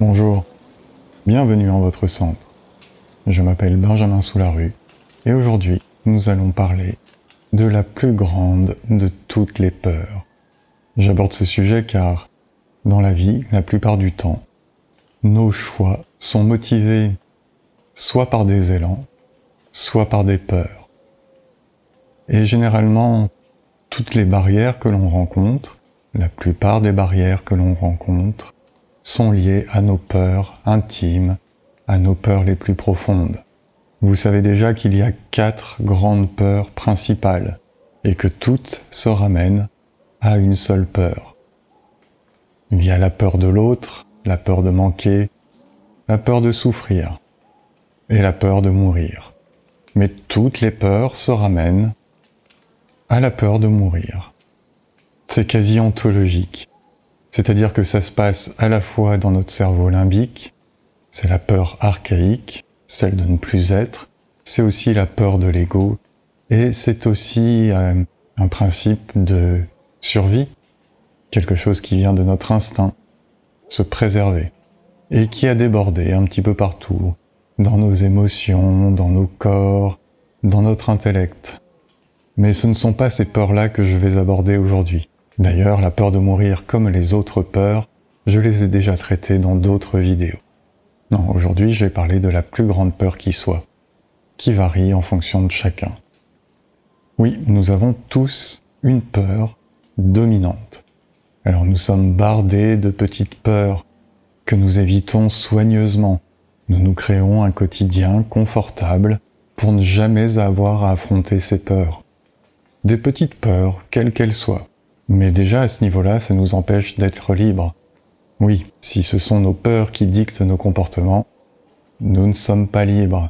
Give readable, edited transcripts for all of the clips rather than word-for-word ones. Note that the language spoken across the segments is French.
Bonjour, bienvenue en votre centre. Je m'appelle Benjamin Soularue et aujourd'hui nous allons parler de la plus grande de toutes les peurs. J'aborde ce sujet car dans la vie, la plupart du temps, nos choix sont motivés soit par des élans, soit par des peurs. Et généralement, toutes les barrières que l'on rencontre, la plupart des barrières que l'on rencontre, sont liées à nos peurs intimes, à nos peurs les plus profondes. Vous savez déjà qu'il y a 4 grandes peurs principales et que toutes se ramènent à une seule peur. Il y a la peur de l'autre, la peur de manquer, la peur de souffrir et la peur de mourir. Mais toutes les peurs se ramènent à la peur de mourir. C'est quasi ontologique. C'est-à-dire que ça se passe à la fois dans notre cerveau limbique, c'est la peur archaïque, celle de ne plus être, c'est aussi la peur de l'ego, et c'est aussi un principe de survie, quelque chose qui vient de notre instinct, se préserver, et qui a débordé un petit peu partout, dans nos émotions, dans nos corps, dans notre intellect. Mais ce ne sont pas ces peurs-là que je vais aborder aujourd'hui. D'ailleurs, la peur de mourir comme les autres peurs, je les ai déjà traitées dans d'autres vidéos. Non, aujourd'hui, je vais parler de la plus grande peur qui soit, qui varie en fonction de chacun. Oui, nous avons tous une peur dominante. Alors nous sommes bardés de petites peurs que nous évitons soigneusement. Nous nous créons un quotidien confortable pour ne jamais avoir à affronter ces peurs. Des petites peurs, quelles qu'elles soient. Mais déjà à ce niveau-là, ça nous empêche d'être libres. Oui, si ce sont nos peurs qui dictent nos comportements, nous ne sommes pas libres.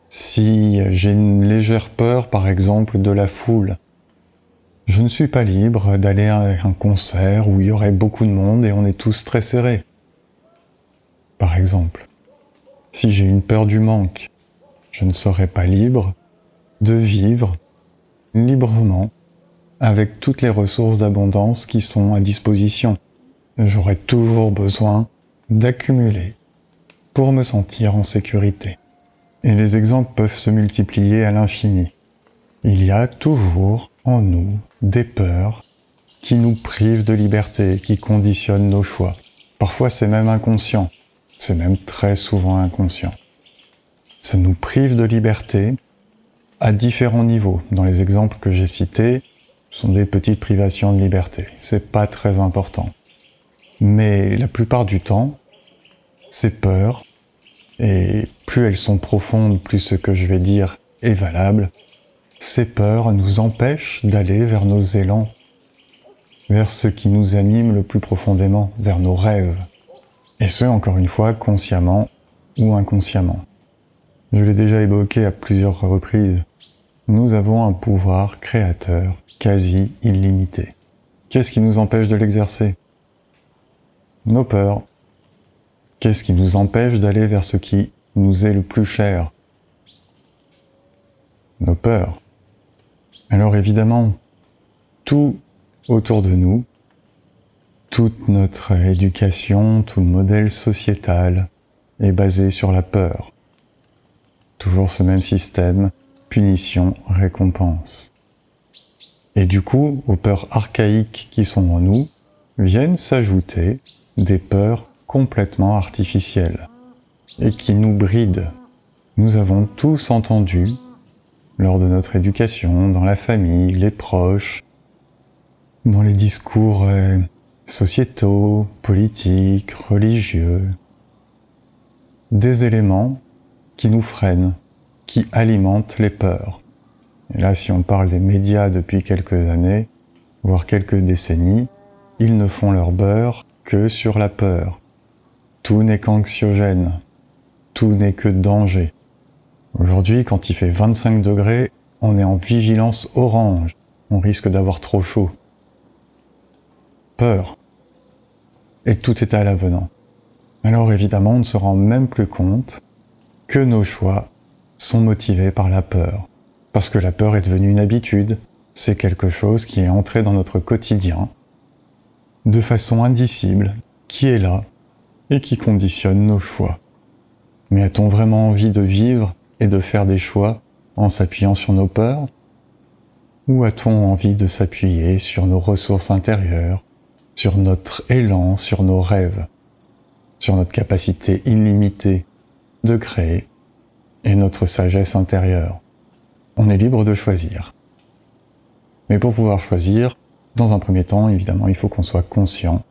Si j'ai une légère peur, par exemple, de la foule, je ne suis pas libre d'aller à un concert où il y aurait beaucoup de monde et on est tous très serrés. Par exemple, si j'ai une peur du manque, je ne serai pas libre de vivre librement avec toutes les ressources d'abondance qui sont à disposition. J'aurai toujours besoin d'accumuler pour me sentir en sécurité. Et les exemples peuvent se multiplier à l'infini. Il y a toujours en nous des peurs qui nous privent de liberté, qui conditionnent nos choix. Parfois c'est même inconscient, c'est même très souvent inconscient. Ça nous prive de liberté à différents niveaux. Dans les exemples que j'ai cités, ce sont des petites privations de liberté. C'est pas très important. Mais la plupart du temps, ces peurs, et plus elles sont profondes, plus ce que je vais dire est valable, ces peurs nous empêchent d'aller vers nos élans, vers ce qui nous anime le plus profondément, vers nos rêves. Et ce, encore une fois, consciemment ou inconsciemment. Je l'ai déjà évoqué à plusieurs reprises. Nous avons un pouvoir créateur quasi illimité. Qu'est-ce qui nous empêche de l'exercer ? Nos peurs. Qu'est-ce qui nous empêche d'aller vers ce qui nous est le plus cher ? Nos peurs. Alors évidemment, tout autour de nous, toute notre éducation, tout le modèle sociétal est basé sur la peur. Toujours ce même système, punition, récompense. Et du coup, aux peurs archaïques qui sont en nous, viennent s'ajouter des peurs complètement artificielles et qui nous brident. Nous avons tous entendu, lors de notre éducation, dans la famille, les proches, dans les discours sociétaux, politiques, religieux, des éléments qui nous freinent, qui alimentent les peurs. Et là, si on parle des médias depuis quelques années, voire quelques décennies, ils ne font leur beurre que sur la peur. Tout n'est qu'anxiogène, tout n'est que danger. Aujourd'hui, quand il fait 25 degrés, on est en vigilance orange, on risque d'avoir trop chaud. Peur. Et tout est à l'avenant. Alors évidemment, on ne se rend même plus compte que nos choix sont motivés par la peur. Parce que la peur est devenue une habitude, c'est quelque chose qui est entré dans notre quotidien, de façon indicible, qui est là, et qui conditionne nos choix. Mais a-t-on vraiment envie de vivre et de faire des choix en s'appuyant sur nos peurs? Ou a-t-on envie de s'appuyer sur nos ressources intérieures, sur notre élan, sur nos rêves, sur notre capacité illimitée de créer et notre sagesse intérieure? On est libre de choisir. Mais pour pouvoir choisir, dans un premier temps, évidemment, il faut qu'on soit conscient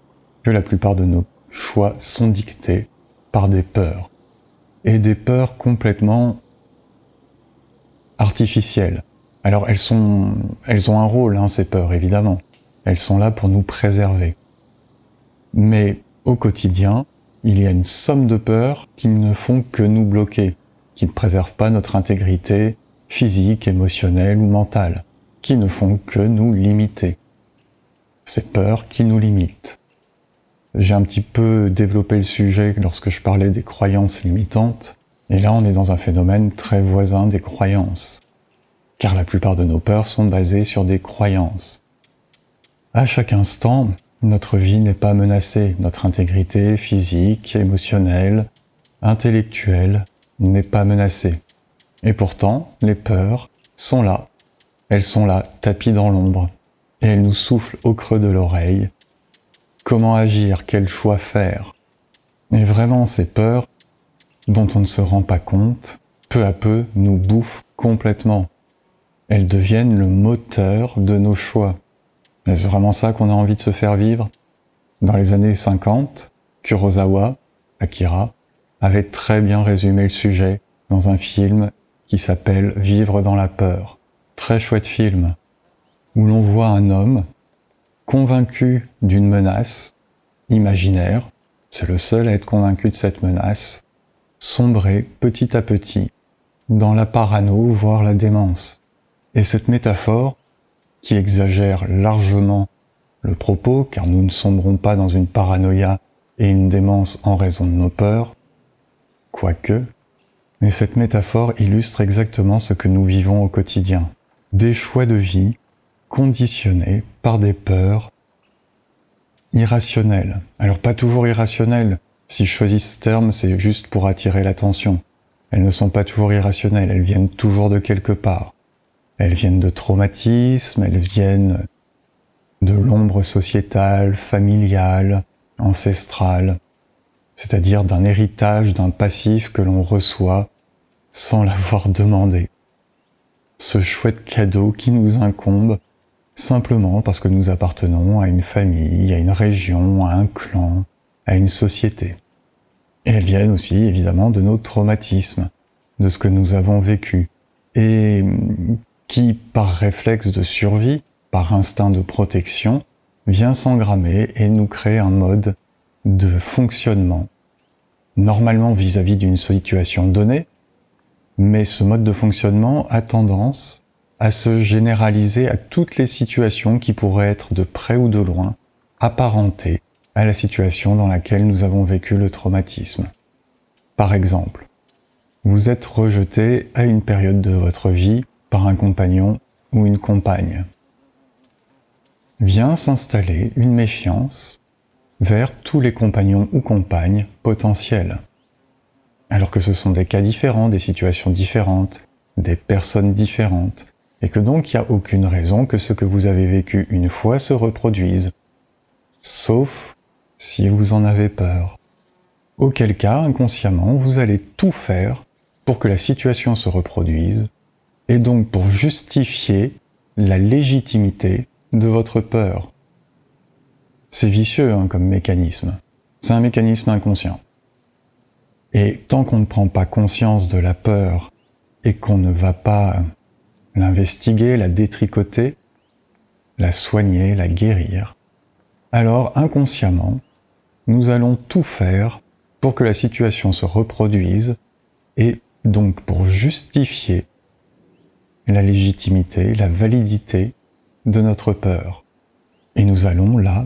que la plupart de nos choix sont dictés par des peurs. Et des peurs complètement artificielles. Alors elles ont un rôle, ces peurs, évidemment. Elles sont là pour nous préserver. Mais au quotidien, il y a une somme de peurs qui ne font que nous bloquer, qui ne préservent pas notre intégrité physique, émotionnelle ou mentale, qui ne font que nous limiter. Ces peurs qui nous limitent. J'ai un petit peu développé le sujet lorsque je parlais des croyances limitantes, et là on est dans un phénomène très voisin des croyances. Car la plupart de nos peurs sont basées sur des croyances. À chaque instant, notre vie n'est pas menacée, notre intégrité physique, émotionnelle, intellectuelle n'est pas menacée. Et pourtant, les peurs sont là. Elles sont là, tapies dans l'ombre, et elles nous soufflent au creux de l'oreille. Comment agir, quel choix faire? Et vraiment, ces peurs, dont on ne se rend pas compte, peu à peu nous bouffent complètement. Elles deviennent le moteur de nos choix. Est-ce vraiment ça qu'on a envie de se faire vivre? Dans les années 50, Kurosawa, Akira, avait très bien résumé le sujet dans un film qui s'appelle « Vivre dans la peur ». Très chouette film, où l'on voit un homme convaincu d'une menace imaginaire, c'est le seul à être convaincu de cette menace, sombrer petit à petit dans la parano, voire la démence. Et cette métaphore, qui exagère largement le propos, car nous ne sombrons pas dans une paranoïa et une démence en raison de nos peurs, quoique, mais cette métaphore illustre exactement ce que nous vivons au quotidien. Des choix de vie conditionnés par des peurs irrationnelles. Alors pas toujours irrationnelles, si je choisis ce terme, c'est juste pour attirer l'attention. Elles ne sont pas toujours irrationnelles, elles viennent toujours de quelque part. Elles viennent de traumatismes, elles viennent de l'ombre sociétale, familiale, ancestrale, c'est-à-dire d'un héritage, d'un passif que l'on reçoit sans l'avoir demandé. Ce chouette cadeau qui nous incombe simplement parce que nous appartenons à une famille, à une région, à un clan, à une société. Et elles viennent aussi évidemment de nos traumatismes, de ce que nous avons vécu, et qui, par réflexe de survie, par instinct de protection, vient s'engrammer et nous crée un mode de fonctionnement, normalement vis-à-vis d'une situation donnée, mais ce mode de fonctionnement a tendance à se généraliser à toutes les situations qui pourraient être de près ou de loin apparentées à la situation dans laquelle nous avons vécu le traumatisme. Par exemple, vous êtes rejeté à une période de votre vie par un compagnon ou une compagne. Vient s'installer une méfiance vers tous les compagnons ou compagnes potentiels. Alors que ce sont des cas différents, des situations différentes, des personnes différentes, et que donc il n'y a aucune raison que ce que vous avez vécu une fois se reproduise, sauf si vous en avez peur. Auquel cas, inconsciemment, vous allez tout faire pour que la situation se reproduise, et donc pour justifier la légitimité de votre peur. C'est vicieux comme mécanisme. C'est un mécanisme inconscient. Et tant qu'on ne prend pas conscience de la peur et qu'on ne va pas l'investiguer, la détricoter, la soigner, la guérir, alors inconsciemment, nous allons tout faire pour que la situation se reproduise et donc pour justifier la légitimité, la validité de notre peur. Et nous allons là,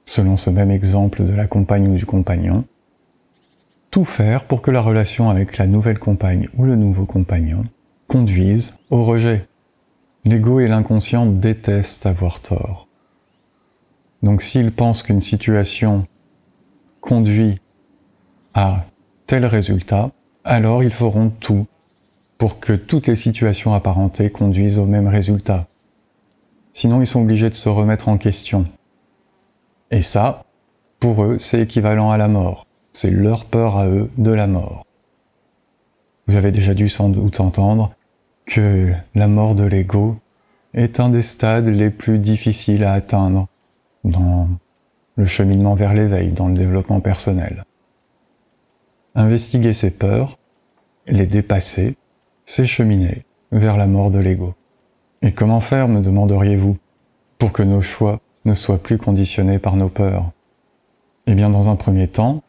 selon ce même exemple de la compagne ou du compagnon, tout faire pour que la relation avec la nouvelle compagne ou le nouveau compagnon conduise au rejet. L'ego et l'inconscient détestent avoir tort. Donc s'ils pensent qu'une situation conduit à tel résultat, alors ils feront tout pour que toutes les situations apparentées conduisent au même résultat. Sinon, ils sont obligés de se remettre en question. Et ça, pour eux, c'est équivalent à la mort. C'est leur peur à eux de la mort. Vous avez déjà dû sans doute entendre que la mort de l'ego est un des stades les plus difficiles à atteindre dans le cheminement vers l'éveil, dans le développement personnel. Investiguer ses peurs, les dépasser, c'est cheminer vers la mort de l'ego. Et comment faire, me demanderiez-vous, pour que nos choix ne soient plus conditionnés par nos peurs? Eh bien, dans un premier temps,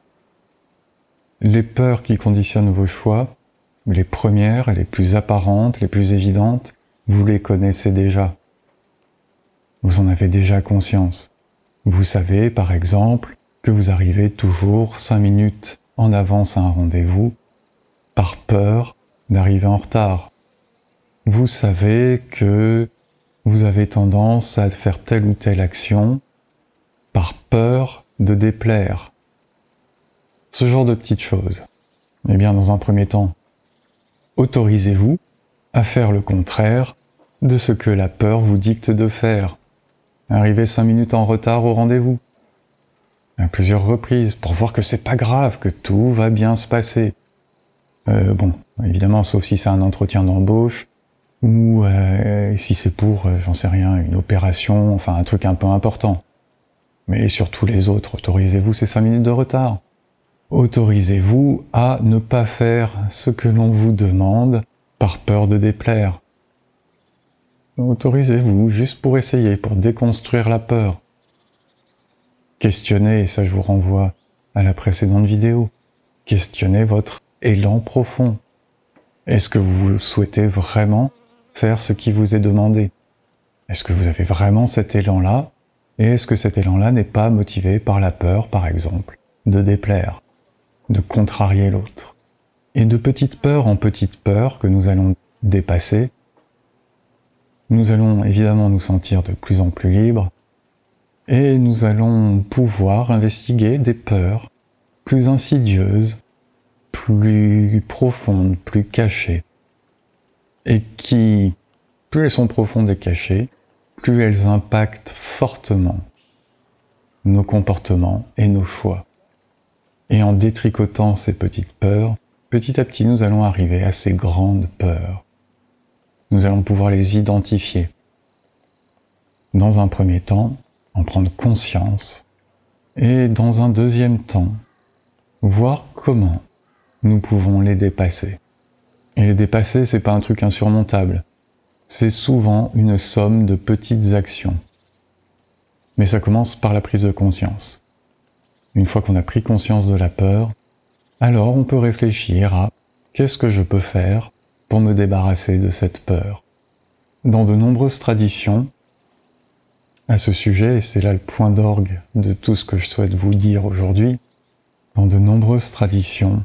les peurs qui conditionnent vos choix, les premières, les plus apparentes, les plus évidentes, vous les connaissez déjà. Vous en avez déjà conscience. Vous savez, par exemple, que vous arrivez toujours 5 minutes en avance à un rendez-vous, par peur d'arriver en retard. Vous savez que vous avez tendance à faire telle ou telle action par peur de déplaire. Ce genre de petites choses. Eh bien, dans un premier temps, autorisez-vous à faire le contraire de ce que la peur vous dicte de faire. Arrivez 5 minutes en retard au rendez-vous, à plusieurs reprises, pour voir que c'est pas grave, que tout va bien se passer. Bon, évidemment, sauf si c'est un entretien d'embauche, ou si c'est pour, j'en sais rien, une opération, enfin un truc un peu important. Mais sur tous les autres, autorisez-vous ces 5 minutes de retard. Autorisez-vous à ne pas faire ce que l'on vous demande par peur de déplaire. Autorisez-vous juste pour essayer, pour déconstruire la peur. Questionnez, et ça je vous renvoie à la précédente vidéo, questionnez votre élan profond. Est-ce que vous souhaitez vraiment faire ce qui vous est demandé? Est-ce que vous avez vraiment cet élan-là? Et est-ce que cet élan-là n'est pas motivé par la peur, par exemple, de déplaire, de contrarier l'autre? Et de petite peur en petite peur que nous allons dépasser, nous allons évidemment nous sentir de plus en plus libres, et nous allons pouvoir investiguer des peurs plus insidieuses, plus profondes, plus cachées, et qui, plus elles sont profondes et cachées, plus elles impactent fortement nos comportements et nos choix. Et en détricotant ces petites peurs, petit à petit nous allons arriver à ces grandes peurs. Nous allons pouvoir les identifier. Dans un premier temps, en prendre conscience, et dans un deuxième temps, voir comment nous pouvons les dépasser. Et les dépasser, c'est pas un truc insurmontable. C'est souvent une somme de petites actions. Mais ça commence par la prise de conscience. Une fois qu'on a pris conscience de la peur, alors on peut réfléchir à qu'est-ce que je peux faire pour me débarrasser de cette peur. Dans de nombreuses traditions, à ce sujet, et c'est là le point d'orgue de tout ce que je souhaite vous dire aujourd'hui, dans de nombreuses traditions,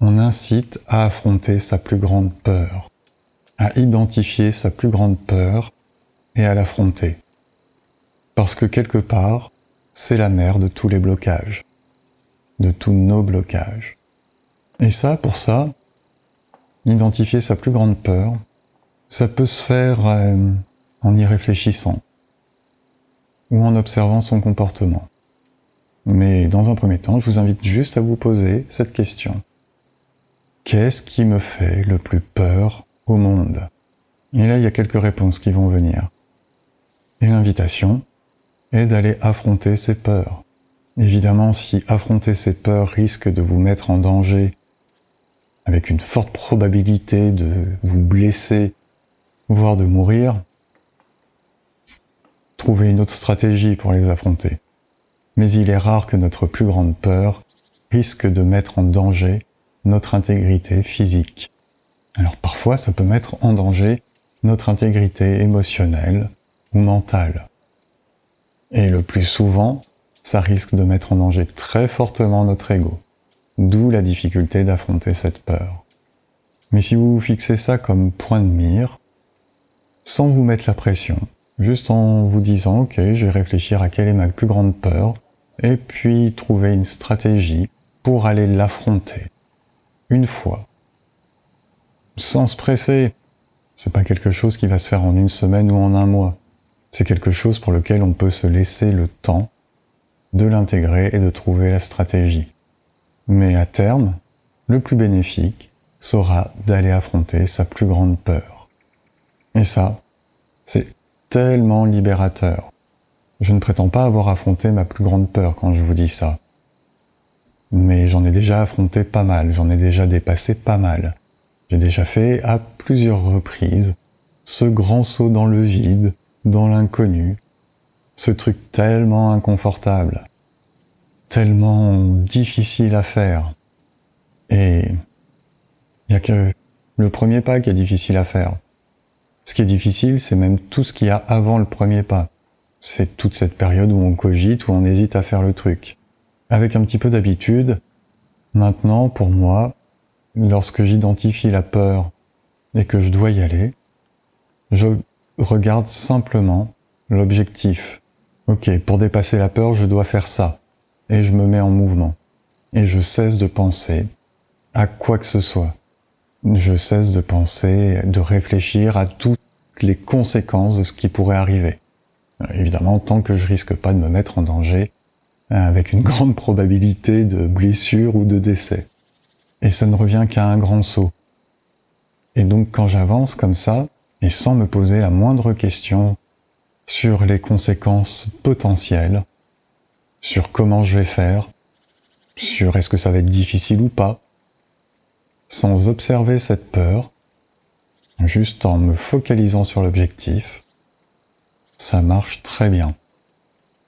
on incite à affronter sa plus grande peur, à identifier sa plus grande peur et à l'affronter. Parce que quelque part, c'est la mère de tous les blocages, de tous nos blocages. Et ça, pour ça, identifier sa plus grande peur, ça peut se faire en y réfléchissant ou en observant son comportement. Mais dans un premier temps, je vous invite juste à vous poser cette question. Qu'est-ce qui me fait le plus peur au monde? Et là, il y a quelques réponses qui vont venir. Et l'invitation est d'aller affronter ces peurs. Évidemment, si affronter ces peurs risque de vous mettre en danger, avec une forte probabilité de vous blesser, voire de mourir, trouvez une autre stratégie pour les affronter. Mais il est rare que notre plus grande peur risque de mettre en danger notre intégrité physique. Alors parfois, ça peut mettre en danger notre intégrité émotionnelle ou mentale. Et le plus souvent, ça risque de mettre en danger très fortement notre ego. D'où la difficulté d'affronter cette peur. Mais si vous vous fixez ça comme point de mire, sans vous mettre la pression, juste en vous disant « Ok, je vais réfléchir à quelle est ma plus grande peur », et puis trouver une stratégie pour aller l'affronter. Une fois. Sans se presser. C'est pas quelque chose qui va se faire en une semaine ou en un mois. C'est quelque chose pour lequel on peut se laisser le temps de l'intégrer et de trouver la stratégie. Mais à terme, le plus bénéfique sera d'aller affronter sa plus grande peur. Et ça, c'est tellement libérateur. Je ne prétends pas avoir affronté ma plus grande peur quand je vous dis ça. Mais j'en ai déjà affronté pas mal, j'en ai déjà dépassé pas mal. J'ai déjà fait à plusieurs reprises ce grand saut dans le vide, dans l'inconnu, ce truc tellement inconfortable, tellement difficile à faire. Et il n'y a que le premier pas qui est difficile à faire. Ce qui est difficile, c'est même tout ce qu'il y a avant le premier pas. C'est toute cette période où on cogite, où on hésite à faire le truc. Avec un petit peu d'habitude, maintenant, pour moi, lorsque j'identifie la peur et que je dois y aller, je regarde simplement l'objectif. Ok, pour dépasser la peur, je dois faire ça. Et je me mets en mouvement. Et je cesse de penser à quoi que ce soit. Je cesse de penser, de réfléchir à toutes les conséquences de ce qui pourrait arriver. Évidemment, tant que je risque pas de me mettre en danger, avec une grande probabilité de blessure ou de décès. Et ça ne revient qu'à un grand saut. Et donc quand j'avance comme ça, et sans me poser la moindre question sur les conséquences potentielles, sur comment je vais faire, sur est-ce que ça va être difficile ou pas, sans observer cette peur, juste en me focalisant sur l'objectif, ça marche très bien.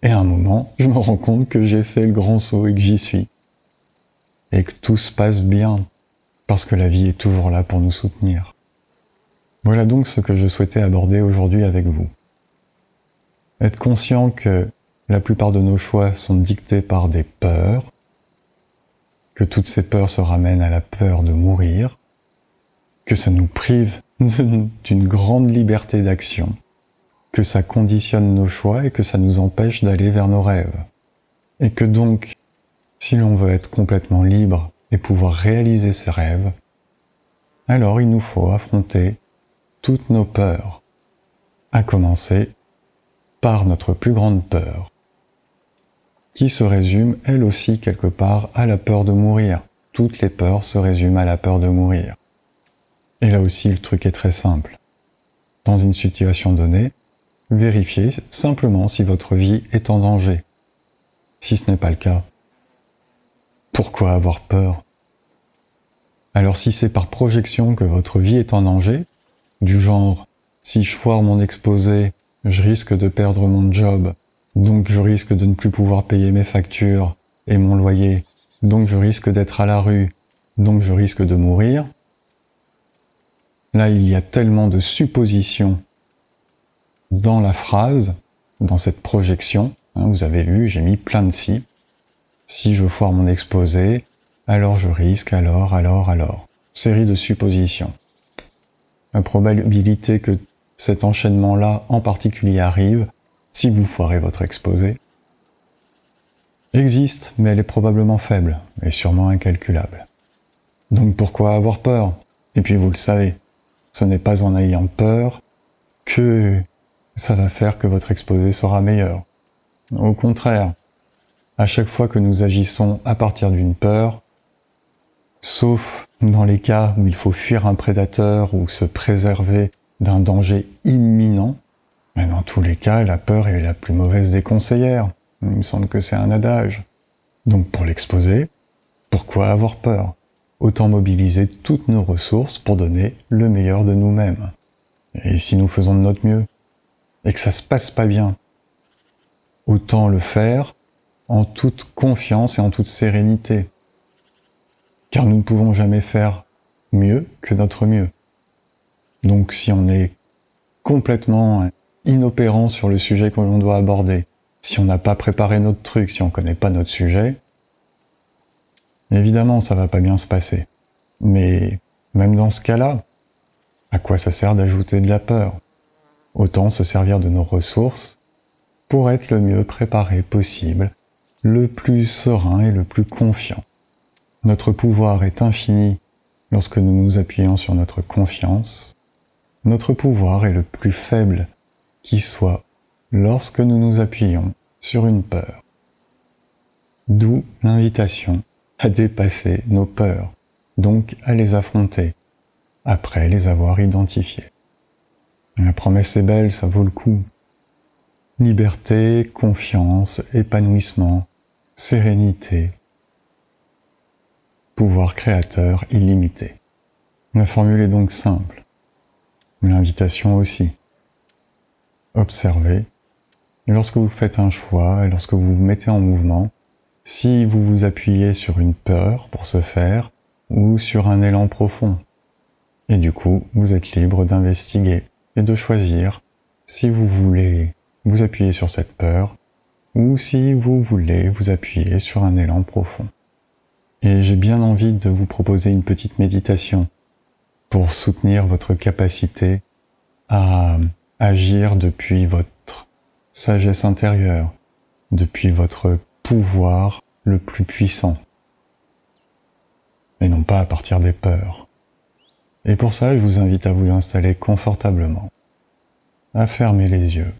Et à un moment, je me rends compte que j'ai fait le grand saut et que j'y suis. Et que tout se passe bien, parce que la vie est toujours là pour nous soutenir. Voilà donc ce que je souhaitais aborder aujourd'hui avec vous. Être conscient que la plupart de nos choix sont dictés par des peurs, que toutes ces peurs se ramènent à la peur de mourir, que ça nous prive d'une grande liberté d'action, que ça conditionne nos choix et que ça nous empêche d'aller vers nos rêves. Et que donc, si l'on veut être complètement libre et pouvoir réaliser ses rêves, alors il nous faut affronter toutes nos peurs, à commencer par notre plus grande peur, qui se résume elle aussi quelque part à la peur de mourir. Toutes les peurs se résument à la peur de mourir. Et là aussi le truc est très simple. Dans une situation donnée, vérifiez simplement si votre vie est en danger. Si ce n'est pas le cas, pourquoi avoir peur? Alors si c'est par projection que votre vie est en danger, du genre, si je foire mon exposé, je risque de perdre mon job, donc je risque de ne plus pouvoir payer mes factures et mon loyer, donc je risque d'être à la rue, donc je risque de mourir. Là, il y a tellement de suppositions dans la phrase, dans cette projection, vous avez vu, j'ai mis plein de si. Si je foire mon exposé, alors je risque, alors. Série de suppositions. La probabilité que cet enchaînement-là en particulier arrive, si vous foirez votre exposé, existe, mais elle est probablement faible, et sûrement incalculable. Donc pourquoi avoir peur? Et puis vous le savez, ce n'est pas en ayant peur que ça va faire que votre exposé sera meilleur. Au contraire, à chaque fois que nous agissons à partir d'une peur, sauf dans les cas où il faut fuir un prédateur ou se préserver d'un danger imminent, mais dans tous les cas, la peur est la plus mauvaise des conseillères. Il me semble que c'est un adage. Donc pour l'exposer, pourquoi avoir peur? Autant mobiliser toutes nos ressources pour donner le meilleur de nous-mêmes. Et si nous faisons de notre mieux, et que ça se passe pas bien, autant le faire en toute confiance et en toute sérénité. Car nous ne pouvons jamais faire mieux que notre mieux. Donc si on est complètement inopérant sur le sujet que l'on doit aborder, si on n'a pas préparé notre truc, si on ne connaît pas notre sujet, évidemment ça va pas bien se passer. Mais même dans ce cas-là, à quoi ça sert d'ajouter de la peur? Autant se servir de nos ressources pour être le mieux préparé possible, le plus serein et le plus confiant. Notre pouvoir est infini lorsque nous nous appuyons sur notre confiance. Notre pouvoir est le plus faible qui soit lorsque nous nous appuyons sur une peur. D'où l'invitation à dépasser nos peurs, donc à les affronter, après les avoir identifiées. La promesse est belle, ça vaut le coup. Liberté, confiance, épanouissement, sérénité, pouvoir créateur illimité. La formule est donc simple, mais l'invitation aussi. Observez, et lorsque vous faites un choix, et lorsque vous vous mettez en mouvement, si vous vous appuyez sur une peur pour ce faire, ou sur un élan profond. Et du coup, vous êtes libre d'investiguer et de choisir si vous voulez vous appuyer sur cette peur, ou si vous voulez vous appuyer sur un élan profond. Et j'ai bien envie de vous proposer une petite méditation pour soutenir votre capacité à agir depuis votre sagesse intérieure, depuis votre pouvoir le plus puissant, et non pas à partir des peurs. Et pour ça, je vous invite à vous installer confortablement, à fermer les yeux,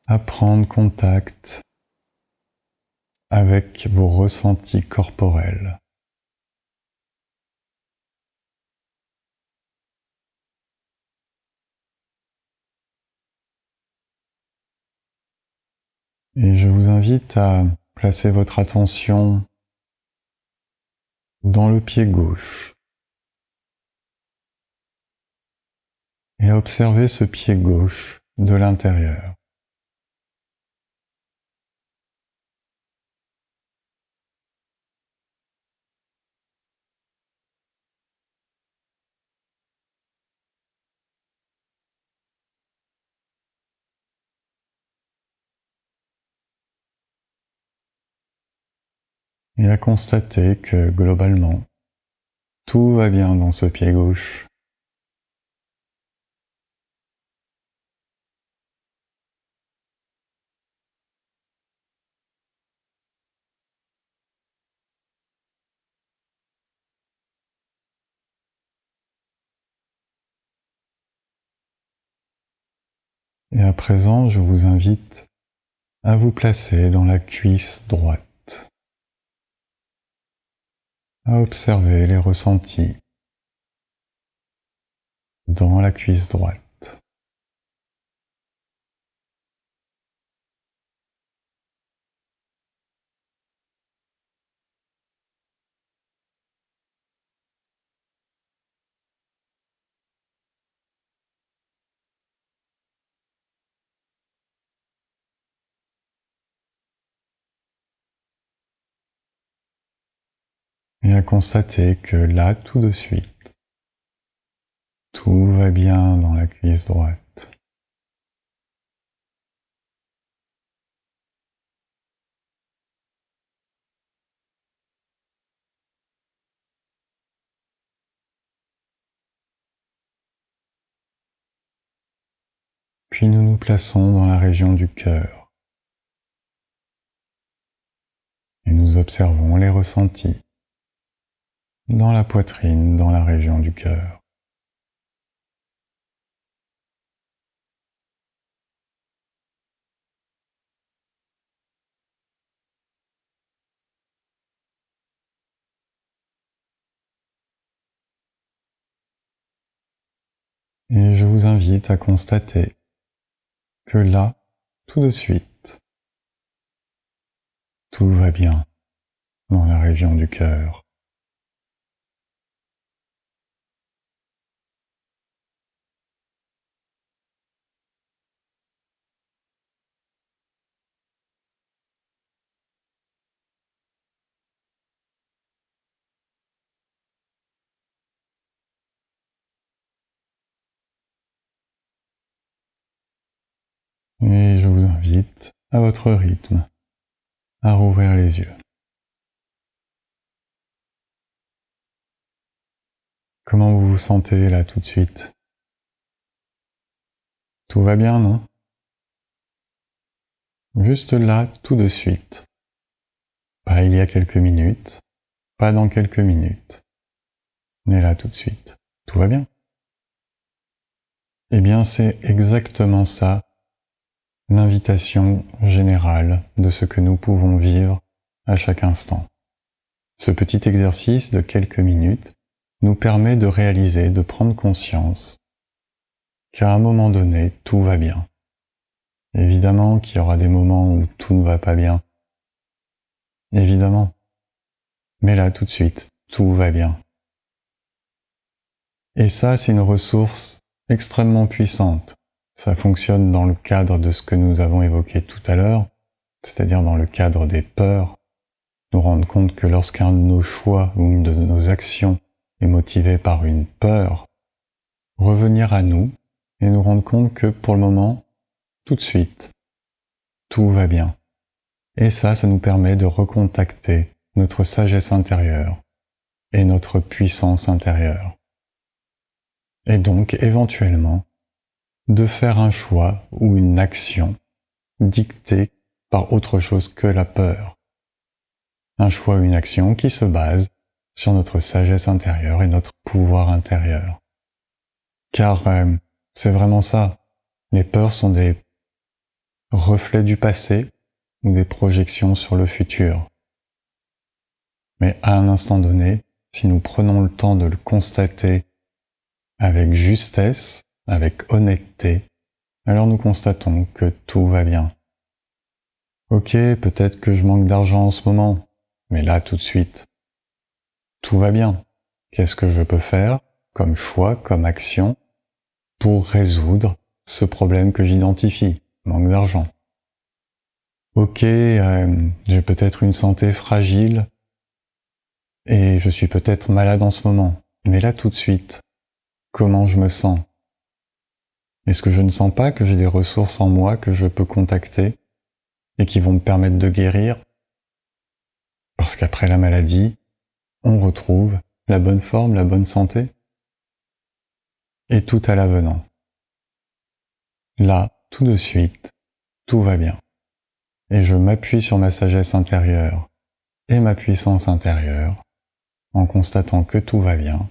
à prendre contact avec vos ressentis corporels. Et je vous invite à placer votre attention dans le pied gauche et à observer ce pied gauche de l'intérieur. Et à constater que globalement, tout va bien dans ce pied gauche. Et à présent, je vous invite à vous placer dans la cuisse droite, à observer les ressentis dans la cuisse droite. Et à constater que là, tout de suite, tout va bien dans la cuisse droite. Puis nous nous plaçons dans la région du cœur et nous observons les ressentis dans la poitrine, dans la région du cœur. Et je vous invite à constater que là, tout de suite, tout va bien dans la région du cœur. Et je vous invite, à votre rythme, à rouvrir les yeux. Comment vous vous sentez là tout de suite? Tout va bien, non? Juste là, tout de suite. Pas il y a quelques minutes, pas dans quelques minutes, mais là tout de suite. Tout va bien? Eh bien, c'est exactement ça, l'invitation générale de ce que nous pouvons vivre à chaque instant. Ce petit exercice de quelques minutes nous permet de réaliser, de prendre conscience qu'à un moment donné, tout va bien. Évidemment qu'il y aura des moments où tout ne va pas bien. Évidemment. Mais là, tout de suite, tout va bien. Et ça, c'est une ressource extrêmement puissante. Ça fonctionne dans le cadre de ce que nous avons évoqué tout à l'heure, c'est-à-dire dans le cadre des peurs. Nous rendre compte que lorsqu'un de nos choix ou une de nos actions est motivé par une peur, revenir à nous et nous rendre compte que pour le moment, tout de suite, tout va bien. Et ça nous permet de recontacter notre sagesse intérieure et notre puissance intérieure. Et donc, éventuellement, de faire un choix ou une action dictée par autre chose que la peur. Un choix ou une action qui se base sur notre sagesse intérieure et notre pouvoir intérieur. Car c'est vraiment ça. Les peurs sont des reflets du passé ou des projections sur le futur. Mais à un instant donné, si nous prenons le temps de le constater avec justesse, avec honnêteté, alors nous constatons que tout va bien. Ok, peut-être que je manque d'argent en ce moment, mais là tout de suite, tout va bien. Qu'est-ce que je peux faire comme choix, comme action, pour résoudre ce problème que j'identifie, manque d'argent? Ok, j'ai peut-être une santé fragile et je suis peut-être malade en ce moment, mais là tout de suite, comment je me sens? Est-ce que je ne sens pas que j'ai des ressources en moi que je peux contacter et qui vont me permettre de guérir? Parce qu'après la maladie, on retrouve la bonne forme, la bonne santé. Et tout à l'avenant. Là, tout de suite, tout va bien. Et je m'appuie sur ma sagesse intérieure et ma puissance intérieure en constatant que tout va bien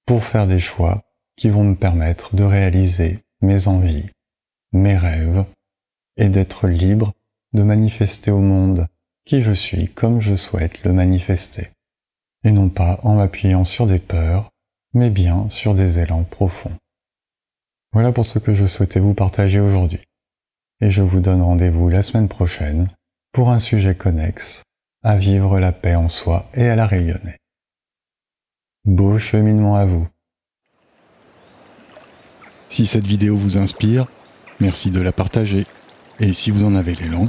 pour faire des choix qui vont me permettre de réaliser mes envies, mes rêves et d'être libre de manifester au monde qui je suis comme je souhaite le manifester. Et non pas en m'appuyant sur des peurs, mais bien sur des élans profonds. Voilà pour ce que je souhaitais vous partager aujourd'hui. Et je vous donne rendez-vous la semaine prochaine pour un sujet connexe, à vivre la paix en soi et à la rayonner. Beau cheminement à vous. Si cette vidéo vous inspire, merci de la partager. Et si vous en avez l'élan,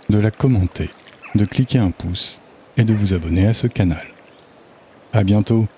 de la commenter, de cliquer un pouce et de vous abonner à ce canal. À bientôt.